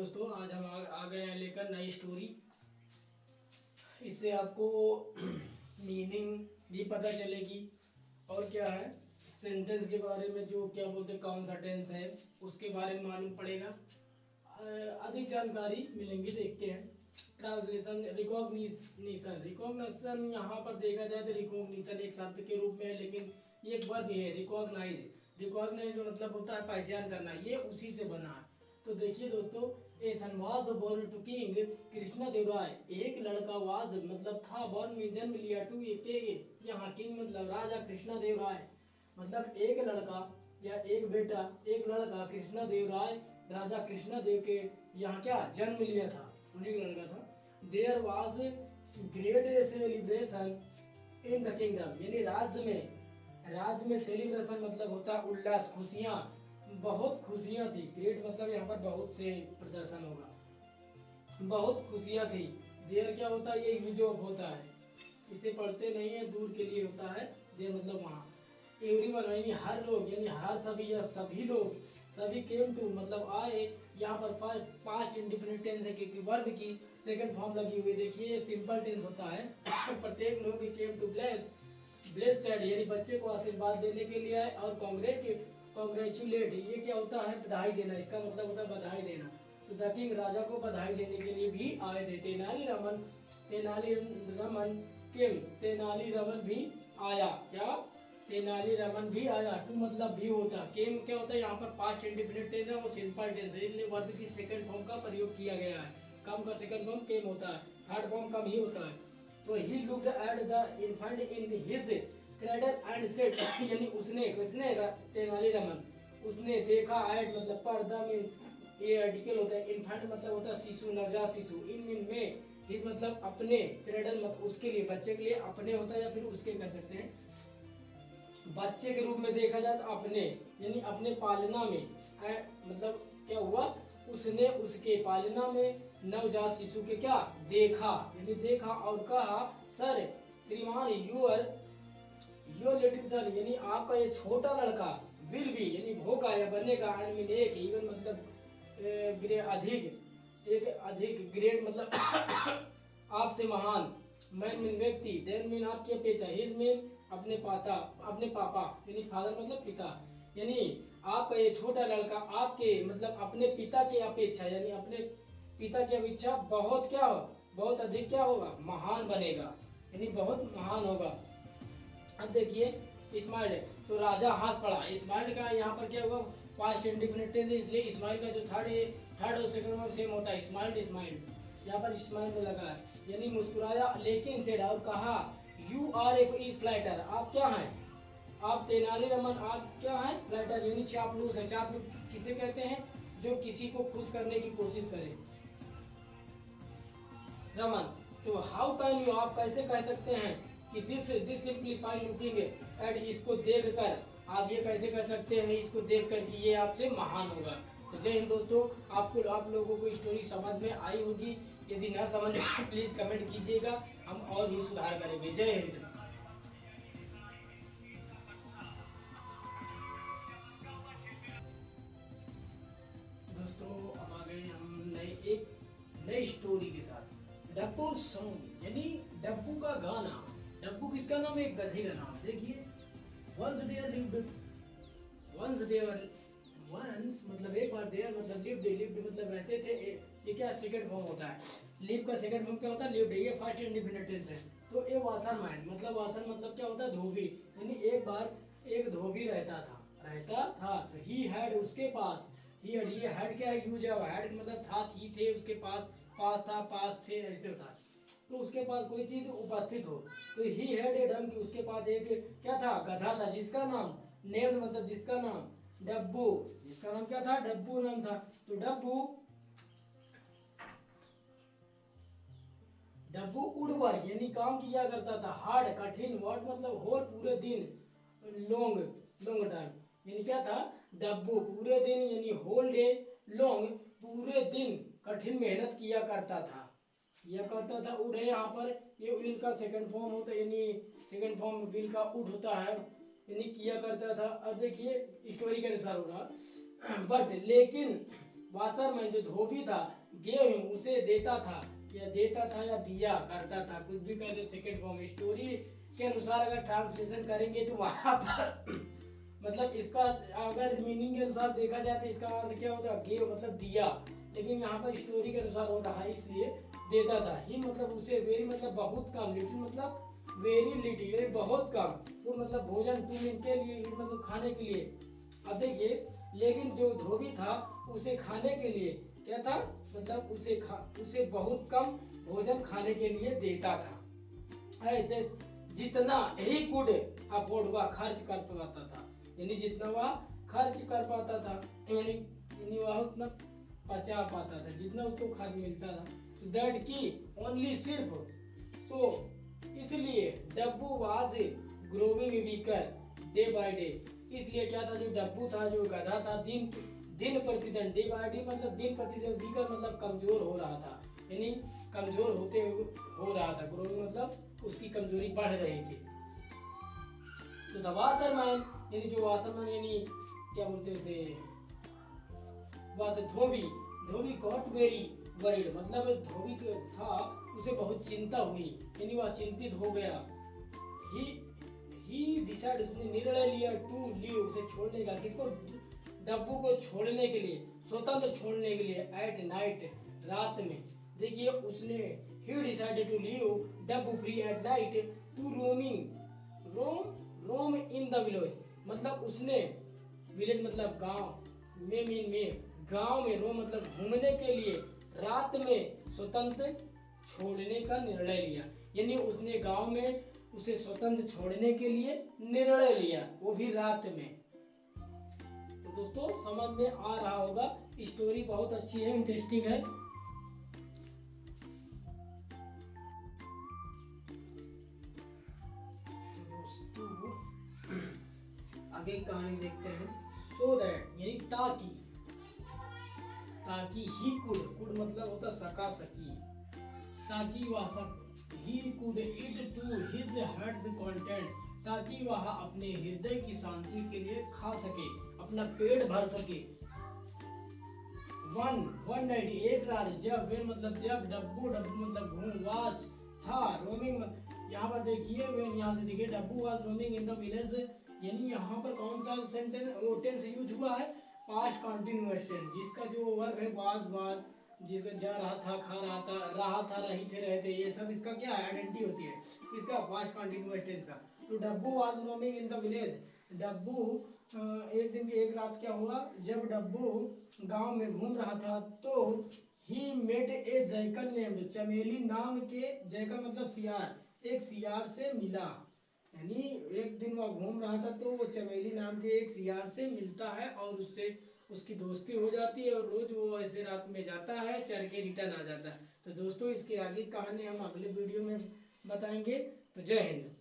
दोस्तों, आज हम आ गए हैं लेकर नई स्टोरी। इससे आपको मीनिंग भी पता चलेगी और क्या है सेंटेंस के बारे में, जो क्या बोलते कौन सा टेंस है उसके बारे में मालूम पड़ेगा। अधिक जानकारी मिलेंगी। देखते हैं ट्रांसलेशन। रिकॉग्निशन रिकॉग्निशन यहाँ पर देखा जाए तो रिकॉग्निशन एक शब्द के रूप में है, लेकिन ये एक वर्ब है। रिकॉग्नाइज रिकॉग्नाइज मतलब होता है पहचान करना, ये उसी से बना है। तो देखिए दोस्तों, a son was born to king Krishna Devaraya. एक लड़का वाज मतलब था, बोर्न में जन्म लिया, टू यहाँ किंग मतलब राजा कृष्णा देव राय। मतलब एक लड़का या एक बेटा, एक लड़का कृष्णा देव राय राजा कृष्णा देव के यहाँ क्या जन्म लिया था, उन्हीं का लड़का था। There was great celebration in the kingdom, यानी राज्य में सेलिब्रेशन मतलब होता है उल्लास, खुशियाँ, बहुत खुशियाँ थी। ग्रेट मतलब यहाँ पर बहुत से प्रदर्शन होगा, बहुत खुशियाँ थी। देयर क्या होता है, ये यूज ऑफ होता है, इसे पढ़ते नहीं है, दूर के लिए होता है। देयर मतलब वहाँ। एवरीवन यानी हर लोग, यानी हर सभी या सभी लोग, सभी केम टू मतलब आए। यहाँ पर पास्ट इंडिफिनिट टेंस है क्योंकि वर्ब की सेकंड फॉर्म लगी हुई। देखिए सिंपल टेंस होता है। प्रत्येक लोग केम टू ब्लेस चाइल्ड यानी बच्चे को आशीर्वाद देने के लिए आए। और कॉन्ग्रेचुलेट ये क्या होता है, बधाई देना, इसका मतलब होता है बधाई देना। तो द किंग राजा को बधाई देने के लिए भी आए थे। तेनाली रमन तेनाली रमन भी आया। क्या तेनाली रमन भी आया, टू मतलब भी होता है। केम क्या होता है, यहाँ पर पास्ट इंडिफिनिट टेंस है, वो सिंपल टेंस है, इसलिए वर्ब की सेकंड फॉर्म का प्रयोग किया गया है। कम का सेकंड फॉर्म केम होता है, थर्ड फॉर्म कम ही होता है। तो he looked at the infant in his cradle and said, यानी उसने किसने, तेनालीरामन उसने देखा। एट मतलब पर्दा में ये आर्टिकल होता है। इन्फेंट मतलब होता है शिशु, नवजात शिशु। इन में हिज मतलब अपने, क्रेडल मतलब उसके लिए, बच्चे के लिए अपने होता है या फिर उसके कह सकते हैं। बच्चे के रूप में देखा जाए तो अपने, यानी अपने पालना में मतलब क्या हुआ, उसने उसके पालना में नवजात शिशु के क्या देखा, यानी देखा और कहा, सर श्रीमान योर लिटिल सन यानी आपका ये छोटा लड़का, विल बी यानी होगा या बनेगा, एंड मीन एक, इवन मतलब अधिक ग्रेट मतलब आपसे महान, मैन मीन व्यक्ति, देन मीन आपकी अपेक्षा, हिज मीन अपने पापा यानी फादर मतलब पिता, यानी आपका ये छोटा लड़का आपके मतलब अपने पिता की अपेक्षा, यानी अपने पिता की अपेक्षा बहुत क्या हो, बहुत अधिक क्या होगा, महान बनेगा, यानी बहुत महान होगा। अब देखिए स्माइल्ड, तो राजा हाथ पड़ा। स्माइल्ड का यहाँ पर क्या होगा, पास्ट इंडिफिनिट टेंस है, इसलिए स्माइल का जो थर्ड और सेकंड वर्ब सेम होता है। स्माइल्ड यहाँ पर स्माइल में लगा है, यानी मुस्कुराया। लेकिन सेड और कहा, यू आर ए फ्लाइटर, आप क्या हैं, आप तेनालीरामन आप क्या हैं, फ्लाइटर यानी चापलूस है। चापलूस किसे कहते हैं, जो किसी को खुश करने की कोशिश करे। रमन, तो हाउ कैन यू आप कैसे कह सकते हैं कि दिस सिंप्लीफाई लुकिंग एट, इसको देखकर आप ये कैसे कर सकते हैं, इसको देखकर कि ये आपसे महान होगा। तो जय हिंद दोस्तों, आप लोगों को स्टोरी समझ में आई होगी। यदि ना समझ में प्लीज कमेंट कीजिएगा, हम और भी सुधार करेंगे। जय हिंद दोस्तों। अब आ गए हम एक नई स्टोरी के साथ। डब्बू सॉन्ग यानी डब्बू का गाना। डब्बू किसका नाम है, एक गधे का नाम। देखिए वंस मतलब एक बार, देयर मतलब लिव्ड मतलब रहते थे। ये क्या सेकंड फॉर्म होता है, लिव का सेकंड फॉर्म क्या होता है, लिव्ड। ये फर्स्ट इंडिफिनिट टेंस है। तो ए वासन मैन मतलब वासन मतलब क्या होता है, धोबी, यानी एक बार एक धोबी रहता था। तो ही हैड उसके पास, ही हैड, ये हैड क्या है, यूज है। हैड मतलब था, थी, थे, उसके पास थे, ऐसे होता है। तो उसके पास कोई चीज उपस्थित हो, तो ही हैड ए डंकी, उसके पास एक क्या था, गधा था, जिसका नाम नेम्ड मतलब जिसका नाम डब्बू, जिसका नाम क्या था, डब्बू नाम था। तो डब्बू वुड वर्क यानी काम किया करता था, हार्ड कठिन, वर्क मतलब होल पूरे दिन, लॉन्ग लॉन्ग टाइम यानी क्या था, डब्बू पूरे दिन यानी होल डे, लॉन्ग पूरे दिन कठिन मेहनत किया करता था। यह करता था, उड है यहाँ पर, ये विल का सेकंड फॉर्म होता है, यानी सेकंड फॉर्म विल का उड होता है, यानी किया करता था। अब देखिए स्टोरी के अनुसार हो रहा बट वाशरमैन जो धोबी था गेव उसे देता था या दिया करता था, कुछ भी कह दे। सेकेंड फॉर्म स्टोरी के अनुसार अगर ट्रांसलेशन करेंगे तो वहां पर मतलब इसका अगर मीनिंग के अनुसार देखा जाए तो इसका अर्थ क्या होता है, गेव मतलब दिया, लेकिन यहाँ पर स्टोरी के अनुसार हो रहा है इसलिए देता था। ही मतलब उसे, वेरी मतलब बहुत कम, लिटिल मतलब वेरी लिटिल बहुत कम, वो मतलब भोजन तुम इनके लिए मतलब खाने के लिए। अब देखिए, लेकिन जो धोबी था उसे खाने के लिए क्या था, मतलब उसे बहुत कम भोजन खाने के लिए देता था। जितना ही कुड अफोर्ड हुआ खर्च कर पाता था, यानी जितना वह खर्च कर पाता था, यानी वह उतना पचा पाता था जितना उसको खाद्य मिलता था। तो दैट की ओनली सिर्फ, सो इसलिए Dabbu was growing weaker day by day, इसलिए क्या था, जो डब्बू था, जो गधा था, दिन प्रतिदिन, डे बाय डे मतलब दिन प्रतिदिन, वीकर मतलब कमजोर हो रहा था, यानी कमजोर होते हो रहा था, ग्रोविंग मतलब उसकी कमजोरी बढ़ रही थी। तो द वाशरमैन यानी जो वाशरमैन यानी क्या बोलते थे, धोबी गॉट वेरी वरीड, मतलब धोबी था उसे बहुत चिंता हुई, यानी वह चिंतित हो गया। ही डिसाइड, उसने निर्णय लिया टू लीव, उसे छोड़ने का, किसको, डब्बू को छोड़ने के लिए, स्वतंत्र छोड़ने के लिए, एट नाइट रात में। देखिए उसने he decided to leave Dabbu free at night to roam in the village, मतलब उसने, विलेज मतलब गांव में गांव में, रोम मतलब घूमने के लिए, रात में स्वतंत्र छोड़ने का निर्णय लिया, यानी उसने गांव में उसे स्वतंत्र छोड़ने के लिए निर्णय लिया, वो भी रात में। तो दोस्तों समझ में आ रहा होगा, स्टोरी बहुत अच्छी है, इंटरेस्टिंग है। दोस्तों आगे कहानी देखते हैं। सो दैट यानी ताकि ही कुड मतलब होता सका सकी, ताकि वह he could eat to his heart's content, ताकि वह अपने हृदय की शांति के लिए खा सके, अपना पेट भर सके। वन नाइट एक रात, जब वे मतलब जब डब्बू मतलब घूम, वाज था, रोमिंग, यहाँ पर देखिए, वे यहाँ से देखिए, Dabbu was roaming in the village, यानी यहाँ पर कौन सा टेंस यूज हुआ है, पास्ट कंटिन्यूअस टेंस, जिसका जो वर्ब है वाज, जिसका जा रहा था, खा रहा था, रही थे, रहते, ये सब इसका क्या आइडेंटिटी होती है, इसका पास्ट कंटिन्यूअस टेंस का। तो Dabbu was roaming in the village, Dabbu एक दिन की एक रात क्या हुआ, जब डब्बू गांव में घूम रहा था, तो he met a jackal named, Chameli नाम के, जैकल मतलब सियार, एक सियार से मिला, यानी एक दिन वह घूम रहा था तो वो चमेली नाम के एक सियार से मिलता है और उससे उसकी दोस्ती हो जाती है, और रोज वो ऐसे रात में जाता है, चढ़ के रिटर्न आ जाता है। तो दोस्तों इसकी आगे कहानी हम अगले वीडियो में बताएंगे। तो जय हिंद।